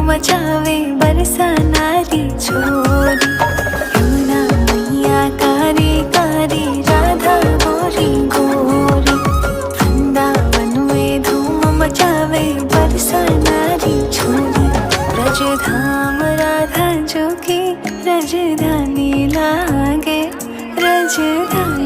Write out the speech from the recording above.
मचावे बरसा नारी छोरी। यमुना मैया कारी कारी राधा गोरी गोरी। वृंदावन में धूम मचावे बरसा नारी छोरी। ब्रज धाम राधा जो की राजधानी लागे राजधानी।